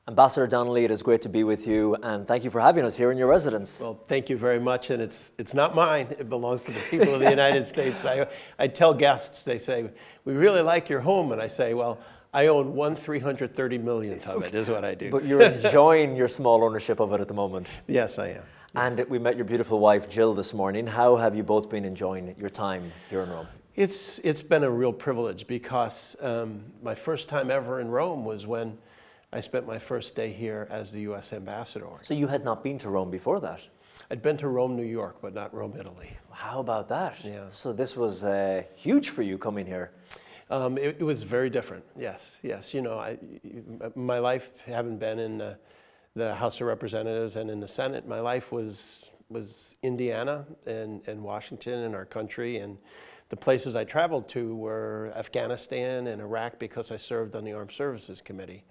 Ambassador Donnelly, it is great to be with you, and thank you for having us here in your residence. Well, thank you very much, and it's not mine. It belongs to the people of the United States. I tell guests, they say, we really like your home, and I say, well, I own 1/330 millionth of it, is what I do. But you're enjoying your small ownership of it at the moment. Yes, I am. And we met your beautiful wife, Jill, this morning. How have you both been enjoying your time here in Rome? It's been a real privilege because my first time ever in Rome was when I spent my first day here as the U.S. ambassador. So you had not been to Rome before that? I'd been to Rome, New York, but not Rome, Italy. How about that? Yeah. So this was huge for you coming here. It was very different, yes. You know, my life, having been in the House of Representatives and in the Senate, my life was Indiana and Washington and our country, and the places I traveled to were Afghanistan and Iraq because I served on the Armed Services Committee.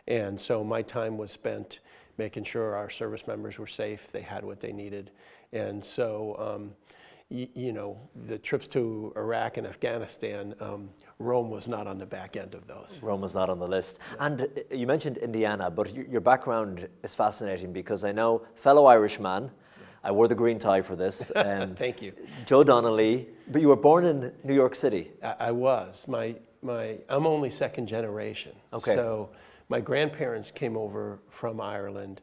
And so my time was spent making sure our service members were safe, they had what they needed. And so, you know, the trips to Iraq and Afghanistan, Rome was not on the back end of those. Rome was not on the list. Yeah. And you mentioned Indiana, but your background is fascinating because I know, fellow Irishman, I wore the green tie for this. Thank you. Joe Donnelly, but you were born in New York City. I was. I'm only second generation. Okay. So my grandparents came over from Ireland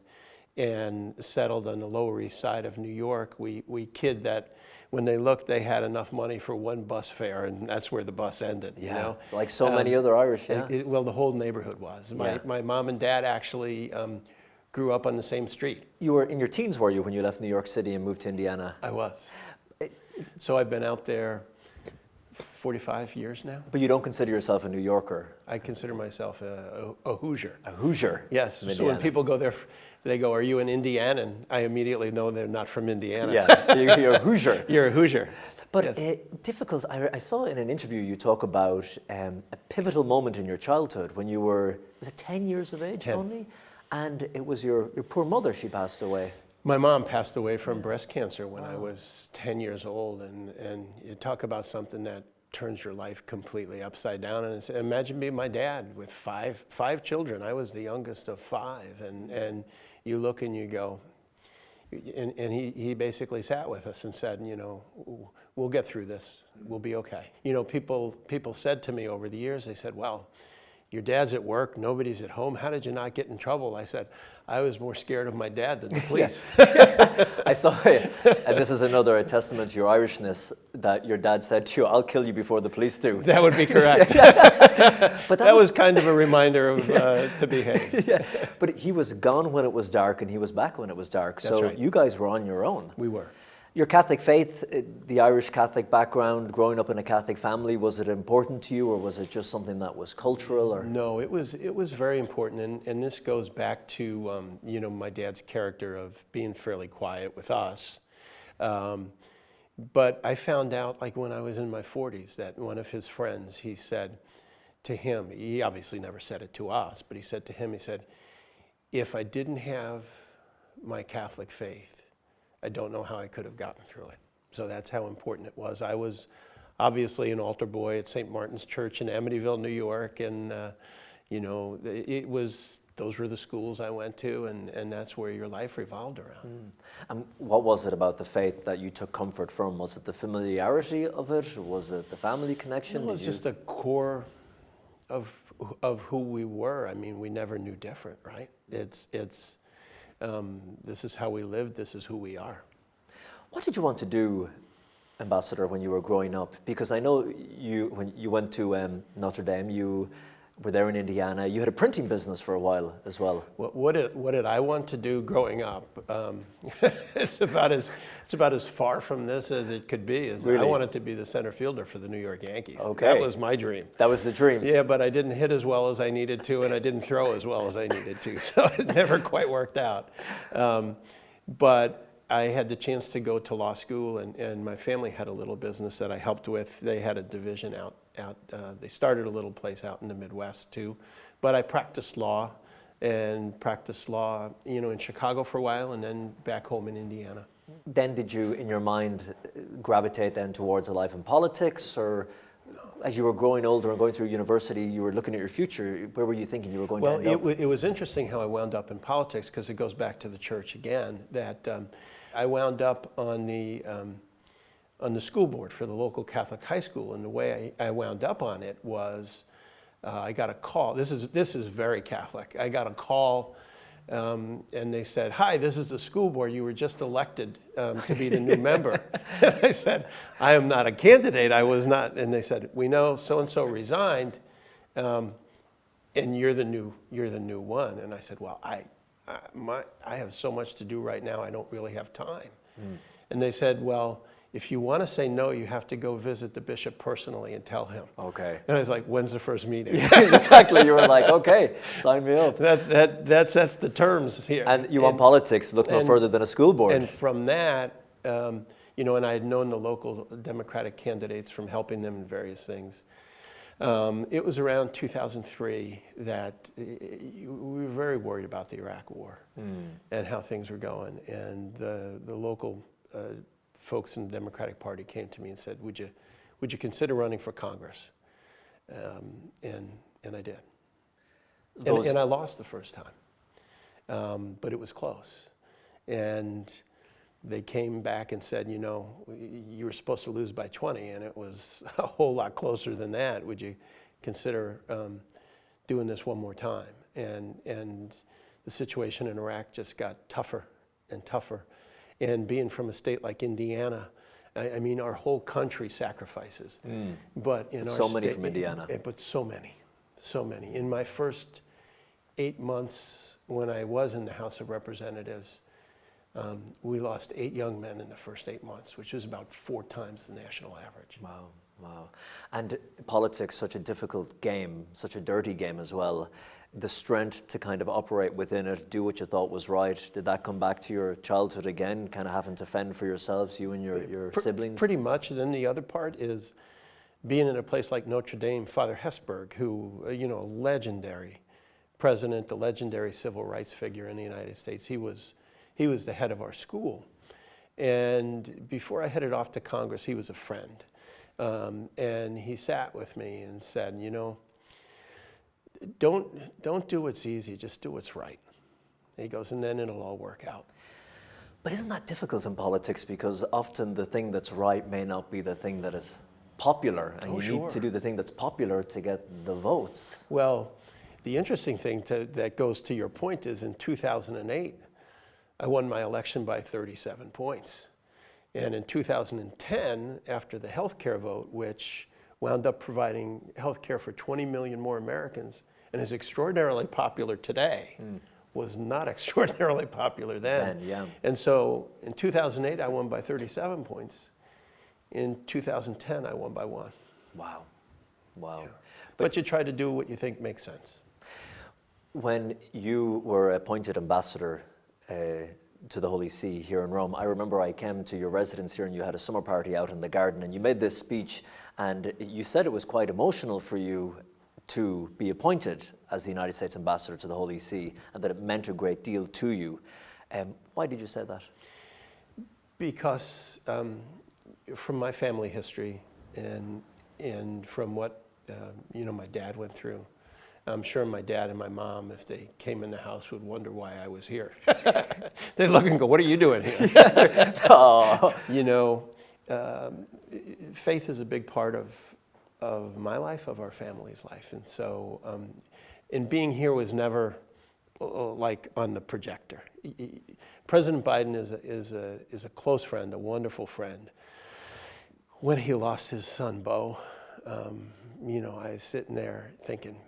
and settled on the Lower East Side of New York. We kid that when they looked, they had enough money for one bus fare, and that's where the bus ended. Yeah, you know? Like so many other Irish. Yeah. Well, the whole neighborhood was. My mom and dad actually grew up on the same street. You were in your teens, were you, when you left New York City and moved to Indiana? I was. So I've been out there 45 years now. But you don't consider yourself a New Yorker? I consider myself a Hoosier. A Hoosier? Yes. So when people go there, they go, are you an Indianan? I immediately know they're not from Indiana. Yeah, you're a Hoosier. You're a Hoosier. But yes. Difficult, I saw in an interview you talk about a pivotal moment in your childhood when you were, was it 10 years of age 10. only? And it was your poor mother, she passed away. My mom passed away from breast cancer when I was 10 years old, and you talk about something that turns your life completely upside down. And imagine being my dad with five children. I was the youngest of five, and you look and you go, and he basically sat with us and said, you know, we'll get through this. We'll be okay. You know, people said to me over the years, they said, well, your dad's at work, nobody's at home. How did you not get in trouble? I said, I was more scared of my dad than the police. I saw it. And this is another testament to your Irishness that your dad said to you, I'll kill you before the police do. That would be correct. But that was kind of a reminder of to behave. Yeah. But he was gone when it was dark and he was back when it was dark. That's so right. You guys were on your own. We were. Your Catholic faith, the Irish Catholic background, growing up in a Catholic family, was it important to you, or was it just something that was cultural? Or? No, it was very important, and this goes back to you know, my dad's character of being fairly quiet with us. But I found out, like when I was in my 40s, that one of his friends, he said to him, he obviously never said it to us, but he said to him, he said, if I didn't have my Catholic faith, I don't know how I could have gotten through it. So that's how important it was. I was obviously an altar boy at St. Martin's Church in Amityville, New York, and you know, those were the schools I went to, and that's where your life revolved around. And what was it about the faith that you took comfort from? Was it the familiarity of it? Was it the family connection? It was just a core of who we were. I mean, we never knew different, right? This is how we lived, this is who we are. What did you want to do, Ambassador, when you were growing up? Because I know when you went to Notre Dame, you were there in Indiana. You had a printing business for a while as well. What did I want to do growing up? It's about as far from this as it could be. Really? I wanted to be the center fielder for the New York Yankees. Okay. That was my dream. That was the dream. Yeah, but I didn't hit as well as I needed to, and I didn't throw as well as I needed to, so it never quite worked out. But I had the chance to go to law school, and my family had a little business that I helped with. They had a division out. They started a little place out in the Midwest too, but I practiced law, you know, in Chicago for a while, and then back home in Indiana. Then did you, in your mind, gravitate then towards a life in politics, or as you were growing older and going through university, you were looking at your future. Where were you thinking you were going to end up? Well, it was interesting how I wound up in politics, because it goes back to the church again, that I wound up on the school board for the local Catholic high school. And the way I wound up on it was I got a call. This is very Catholic. I got a call, and they said, "Hi, this is the school board. You were just elected to be the new member." And I said, "I am not a candidate. I was not." And they said, "We know so-and-so resigned, and you're the new one." And I said, "Well, I have so much to do right now. I don't really have time." And they said, "Well, if you want to say no, you have to go visit the bishop personally and tell him." Okay. And I was like, "When's the first meeting?" Yeah, exactly. You were like, okay, sign me up. That's the terms here. And you want politics, look no further than a school board. And from that, and I had known the local Democratic candidates from helping them in various things. It was around 2003 that we were very worried about the Iraq War and how things were going. And the local folks in the Democratic Party came to me and said, would you consider running for Congress? And I did. And I lost the first time, but it was close. And they came back and said, you were supposed to lose by 20, and it was a whole lot closer than that. Would you consider doing this one more time? And the situation in Iraq just got tougher and tougher. And being from a state like Indiana, I mean, our whole country sacrifices. But in so many from Indiana. But so many. In my first 8 months when I was in the House of Representatives, we lost 8 young men in the first 8 months, which was about 4 times the national average. Wow. And politics, such a difficult game, such a dirty game as well. The strength to kind of operate within it, do what you thought was right, did that come back to your childhood again, kind of having to fend for yourselves, you and your siblings? Pretty much. And then the other part is being in a place like Notre Dame, Father Hesburgh, who, a legendary president, a legendary civil rights figure in the United States. He was the head of our school. And before I headed off to Congress, he was a friend. And he sat with me and said, don't do what's easy, just do what's right. He goes, and then it'll all work out. But isn't that difficult in politics? Because often the thing that's right may not be the thing that is popular. And you need to do the thing that's popular to get the votes. Well, the interesting thing that goes to your point is in 2008, I won my election by 37 points. And in 2010, after the health care vote, which wound up providing health care for 20 million more Americans and is extraordinarily popular today, was not extraordinarily popular then. Yeah. And so in 2008, I won by 37 points. In 2010, I won by 1. Wow. Yeah. But you try to do what you think makes sense. When you were appointed ambassador to the Holy See here in Rome, I remember I came to your residence here and you had a summer party out in the garden and you made this speech and you said it was quite emotional for you to be appointed as the United States ambassador to the Holy See and that it meant a great deal to you. Why did you say that? Because from my family history and from what my dad went through, I'm sure my dad and my mom, if they came in the house, would wonder why I was here. They'd look and go, "What are you doing here?" Faith is a big part of my life, of our family's life. And so, and being here was never like on the projector. President Biden is a close friend, a wonderful friend. When he lost his son, Beau, I was sitting there thinking,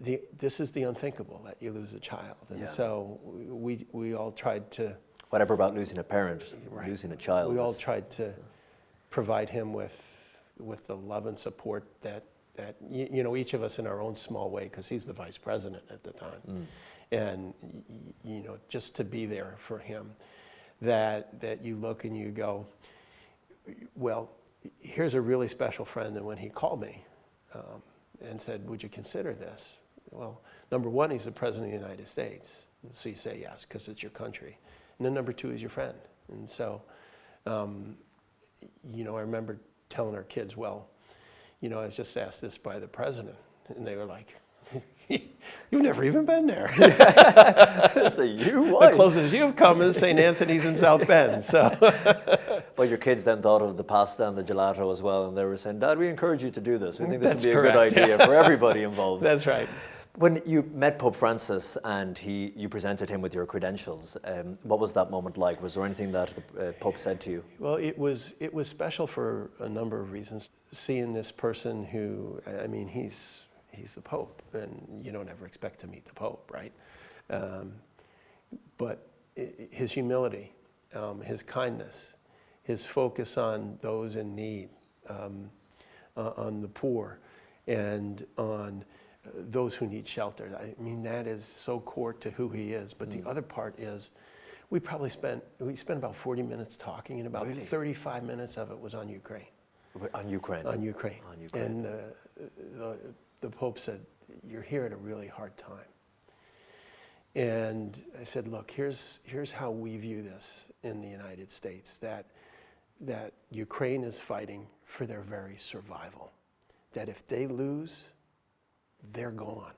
this is the unthinkable, that you lose a child. And so we all tried to... Whatever about losing a parent, losing a child. We all tried to provide him with the love and support that each of us in our own small way, because he's the vice president at the time. And, just to be there for him, that you look and you go, well, here's a really special friend. And when he called me, and said, "Would you consider this?" Well, number one, he's the president of the United States. So you say yes, because it's your country. And then number two, he's your friend. And so, I remember telling our kids, well, I was just asked this by the president, and they were like, you've never even been there. So you The what? closest you've come is St. Anthony's in South Bend. So, But your kids then thought of the pasta and the gelato as well, and they were saying, Dad, we encourage you to do this. We think this That's would be a good correct. idea for everybody involved. that's right. When you met Pope Francis and you presented him with your credentials, what was that moment like? Was there anything that the Pope said to you? Well, it was special for a number of reasons. Seeing this person who, I mean, he's the Pope, and you don't ever expect to meet the Pope, right? But his humility, his kindness, his focus on those in need, on the poor, and on those who need shelter. I mean, that is so core to who he is. But the other part is, we spent about 40 minutes talking, and about 35 minutes of it was on Ukraine. On Ukraine? On Ukraine. On Ukraine. And the Pope said, you're here at a really hard time. And I said, look, here's how we view this in the United States, that Ukraine is fighting for their very survival. That if they lose, they're gone.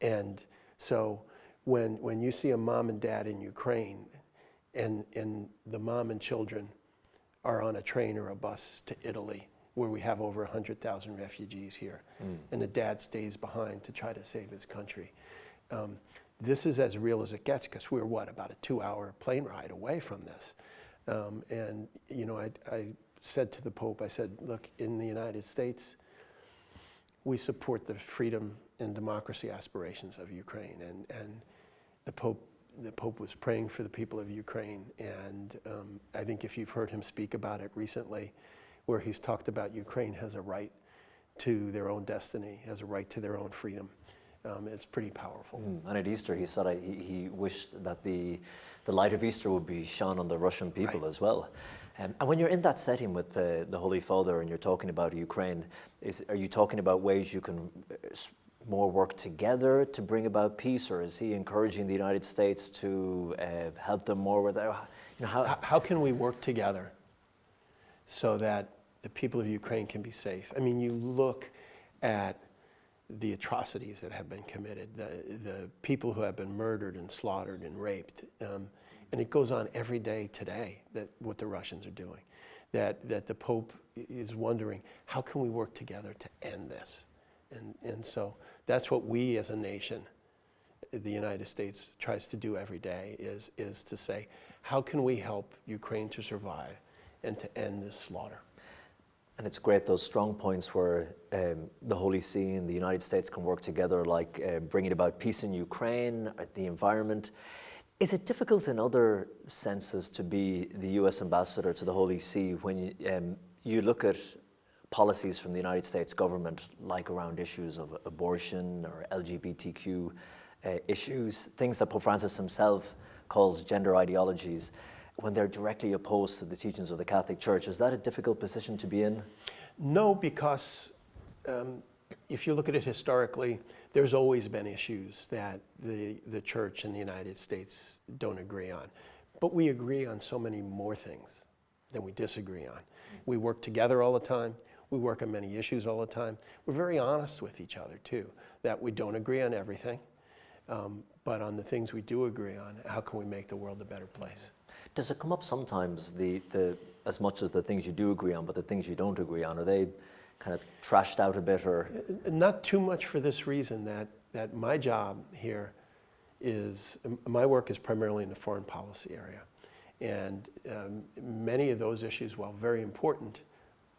And so when you see a mom and dad in Ukraine, and the mom and children are on a train or a bus to Italy, where we have over 100,000 refugees here, and the dad stays behind to try to save his country. This is as real as it gets, because we're, about a 2-hour plane ride away from this. And, I said to the Pope, I said, look, in the United States, we support the freedom and democracy aspirations of Ukraine. And the Pope was praying for the people of Ukraine. And I think if you've heard him speak about it recently, where he's talked about Ukraine has a right to their own destiny, has a right to their own freedom. It's pretty powerful. And at Easter, he said he wished that the light of Easter would be shone on the Russian people as well. And when you're in that setting with the Holy Father and you're talking about Ukraine, are you talking about ways you can more work together to bring about peace, or is he encouraging the United States to help them more with their, How can we work together so that the people of Ukraine can be safe? I mean, you look at the atrocities that have been committed, the people who have been murdered and slaughtered and raped, and it goes on every day today, what the Russians are doing, that the Pope is wondering, how can we work together to end this? And so that's what we as a nation, the United States, tries to do every day, is to say, how can we help Ukraine to survive and to end this slaughter? And it's great, those strong points where the Holy See and the United States can work together, like bringing about peace in Ukraine, the environment. Is it difficult in other senses to be the US ambassador to the Holy See when you look at policies from the United States government, like around issues of abortion or LGBTQ issues, things that Pope Francis himself calls gender ideologies, when they're directly opposed to the teachings of the Catholic Church? Is that a difficult position to be in? No, because if you look at it historically, there's always been issues that the Church in the United States don't agree on. But we agree on so many more things than we disagree on. We work together all the time. We work on many issues all the time. We're very honest with each other, too, that we don't agree on everything. But on the things we do agree on, how can we make the world a better place? Does it come up sometimes, as much as the things you do agree on, but the things you don't agree on, are they kind of trashed out a bit, or? Not too much for this reason, that my job here my work is primarily in the foreign policy area. And many of those issues, while very important,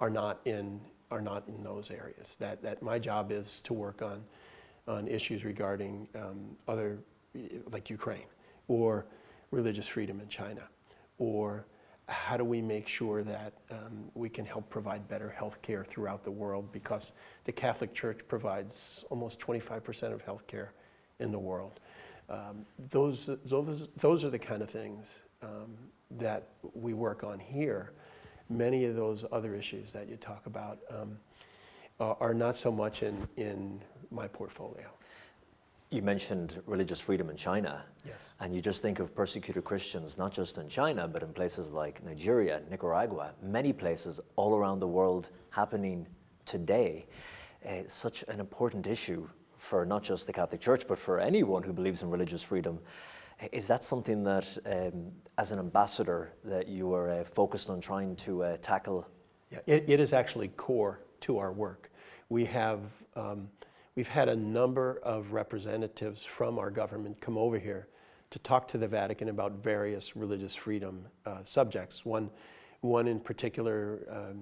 are not in those areas. That my job is to work on issues regarding other, like Ukraine, or religious freedom in China, or how do we make sure that we can help provide better health care throughout the world, because the Catholic Church provides almost 25% of health care in the world. Those are the kind of things that we work on here. Many of those other issues that you talk about are not so much in my portfolio. You mentioned religious freedom in China. Yes. And you just think of persecuted Christians, not just in China, but in places like Nigeria, Nicaragua, many places all around the world happening today, such an important issue for not just the Catholic Church, but for anyone who believes in religious freedom. Is that something that, as an ambassador, that you are focused on trying to tackle? Yeah, it is actually core to our work. We have, we've had a number of representatives from our government come over here to talk to the Vatican about various religious freedom subjects. One in particular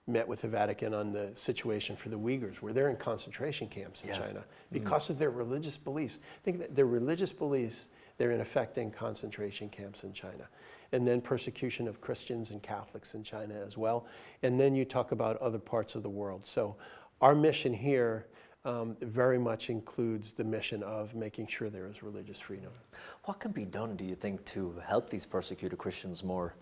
met with the Vatican on the situation for the Uyghurs, where they're in concentration camps in China because of their religious beliefs. Think that their religious beliefs, they're in effect in concentration camps in China. And then persecution of Christians and Catholics in China as well. And then you talk about other parts of the world. So our mission here very much includes the mission of making sure there is religious freedom. What can be done, do you think, to help these persecuted Christians more?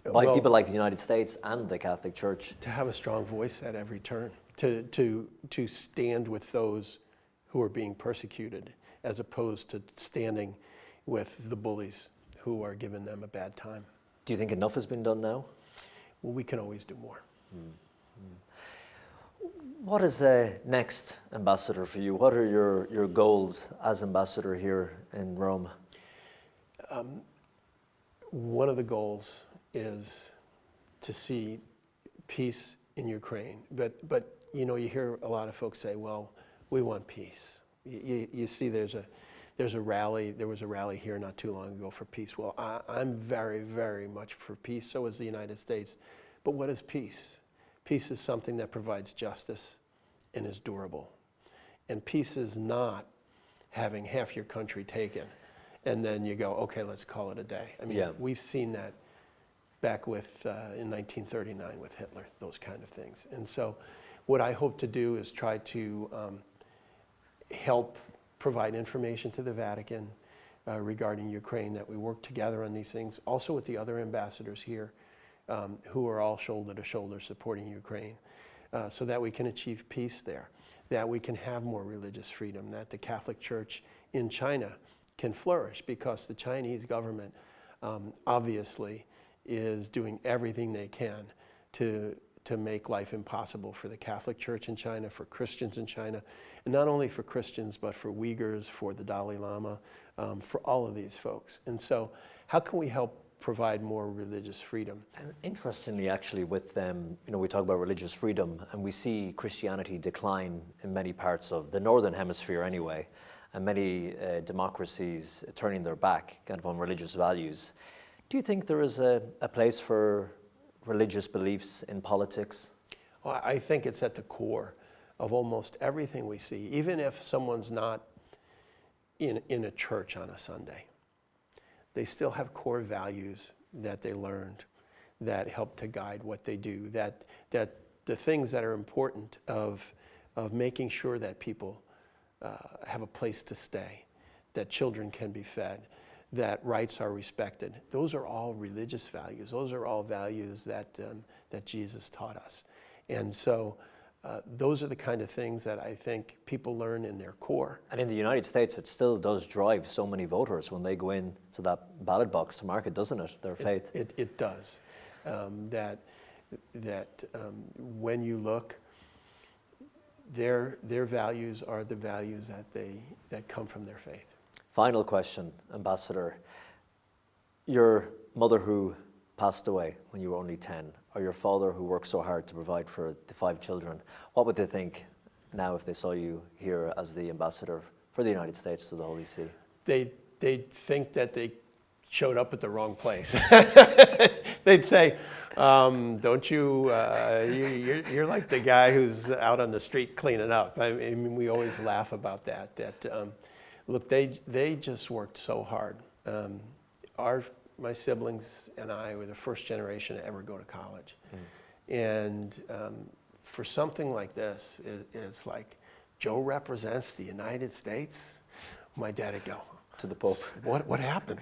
By people like the United States and the Catholic Church. To have a strong voice at every turn, to stand with those who are being persecuted, as opposed to standing with the bullies who are giving them a bad time. Do you think enough has been done now? Well, we can always do more. What is next, Ambassador, for you? What are your goals as Ambassador here in Rome? One of the goals is to see peace in Ukraine. But you know, you hear a lot of folks say, well, we want peace. You see there was a rally here not too long ago for peace. Well, I'm very, very much for peace, so is the United States. But what is peace? Peace is something that provides justice and is durable. And peace is not having half your country taken and then you go, okay, let's call it a day. I mean, we've seen that back with in 1939 with Hitler, those kind of things. And so what I hope to do is try to help provide information to the Vatican regarding Ukraine, that we work together on these things, also with the other ambassadors here who are all shoulder to shoulder supporting Ukraine, so that we can achieve peace there, that we can have more religious freedom, that the Catholic Church in China can flourish, because the Chinese government obviously is doing everything they can to make life impossible for the Catholic Church in China, for Christians in China, and not only for Christians, but for Uyghurs, for the Dalai Lama, for all of these folks. And so how can we help provide more religious freedom? And interestingly, actually, with we talk about religious freedom, and we see Christianity decline in many parts of the Northern Hemisphere anyway, and many democracies turning their back kind of on religious values. Do you think there is a place for religious beliefs in politics? Well, I think it's at the core of almost everything we see, even if someone's not in a church on a Sunday. They still have core values that they learned that help to guide what they do, that the things that are important of making sure that people have a place to stay, that children can be fed, that rights are respected. Those are all religious values. Those are all values that Jesus taught us. And so those are the kind of things that I think people learn in their core. And in the United States, it still does drive so many voters when they go in to that ballot box to mark it, doesn't it, their faith? It does. When you look, their values are the values that come from their faith. Final question, Ambassador. Your mother who passed away when you were only 10, or your father who worked so hard to provide for the 5 children, what would they think now if they saw you here as the ambassador for the United States to the Holy See? They'd think that they showed up at the wrong place. They'd say, don't you, you're like the guy who's out on the street cleaning up. I mean, we always laugh about that. Look, they just worked so hard. My siblings and I were the first generation to ever go to college. And for something like this, it's like, Joe represents the United States? My dad would go, to the Pope. What happened?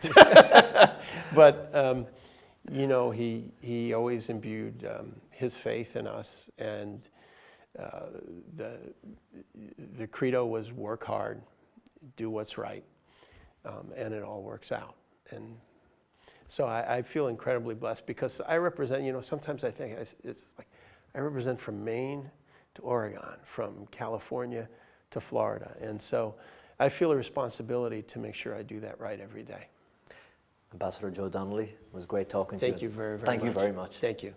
But, he always imbued his faith in us. And the credo was work hard, do what's right, and it all works out. And so I feel incredibly blessed, because I represent, sometimes I think it's like I represent from Maine to Oregon, from California to Florida. And so I feel a responsibility to make sure I do that right every day. Ambassador Joe Donnelly, it was great talking to you. Thank you very, very much. Thank you very much. Thank you.